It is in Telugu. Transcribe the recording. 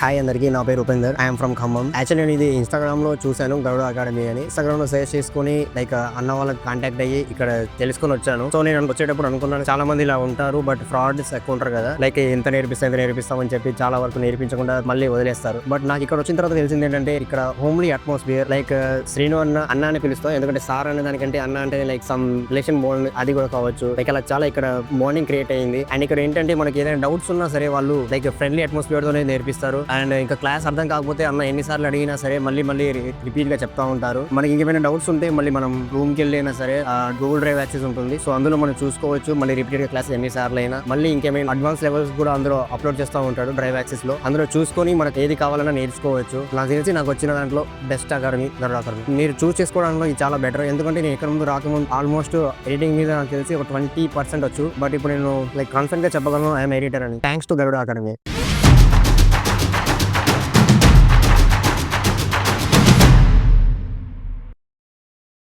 హాయ్ అందరికీ, నా పేరు Upender. I'm from Khammam. Actually నేను ఇది ఇన్స్టాగ్రామ్ లో చూశాను, గరుడ అకాడమీ అని. ఇన్స్టాగ్రామ్ లో సజెస్ట్ చేసుకుని అన్న వాళ్ళకి కాంటాక్ట్ అయ్యి ఇక్కడ తెలుసుకొని వచ్చాను. సో నేను వచ్చేటప్పుడు అనుకున్నాను చాలా మంది ఇలా ఉంటారు, బట్ ఫ్రాడ్స్ ఎక్కువ ఉంటారు కదా, ఎంత నేర్పిస్తామని చెప్పి చాలా వరకు నేర్పించకుండా మళ్ళీ వదిలేస్తారు. బట్ నాకు ఇక్కడ వచ్చిన తర్వాత తెలిసింది ఏంటంటే ఇక్కడ హోమ్లీ అట్మాస్ఫియర్. శ్రీను అన్న అని పిలుస్తాం, ఎందుకంటే సార్ అనే దానికంటే అన్న అంటే సమ్ రిలేషన్ బాండ్ అది కూడా కావచ్చు. అలా చాలా ఇక్కడ బాండింగ్ క్రియేట్ అయ్యింది. అండ్ ఇక్కడ ఏంటంటే మనకి ఏదైనా డౌట్స్ ఉన్నా సరే వాళ్ళు ఫ్రెండ్లీ అట్మాస్ఫియర్ తోనే నేర్పిస్తారు. అండ్ ఇంకా క్లాస్ అర్థం కాకపోతే అన్న ఎన్నిసార్లు అడిగినా సరే మళ్ళీ రిపీట్ గా చెప్తా ఉంటారు. మనకి ఇంకేమైనా డౌట్స్ ఉంటే మళ్ళీ మనం రూమ్ కి వెళ్ళినా సరే గూగుల్ డ్రైవ్ యాక్సెస్ ఉంటుంది. సో అందులో మనం చూసుకోవచ్చు. మళ్ళీ రిపీటెడ్ గా క్లాస్ ఎన్నిసార్లు అయినా మళ్ళీ ఇంకేమైనా అడ్వాన్స్ లెవెల్స్ కూడా అందులో అప్లోడ్ చేస్తూ ఉంటాడు డ్రైవ్ యాక్సెస్ లో. అందులో చూసుకొని మనకి ఏది కావాలన్నా నేర్చుకోవచ్చు. నాకు తెలిసి నాకు వచ్చిన దాంట్లో బెస్ట్ అకాడమీ గరుడ అకాడమీ. మీరు చూస్ చేసుకోవడంలో ఇది చాలా బెటర్. ఎందుకంటే నేను ఎక్కడ ముందు రాకముందు ఆల్మోస్ట్ ఎడిటింగ్ మీద నాకు తెలిసి ఒక 20% వచ్చు. బట్ ఇప్పుడు నేను కాన్ఫిడెంట్ గా చెప్పగలను ఐఎమ్ ఎడిటర్ అని. Thanks to Garuda academy.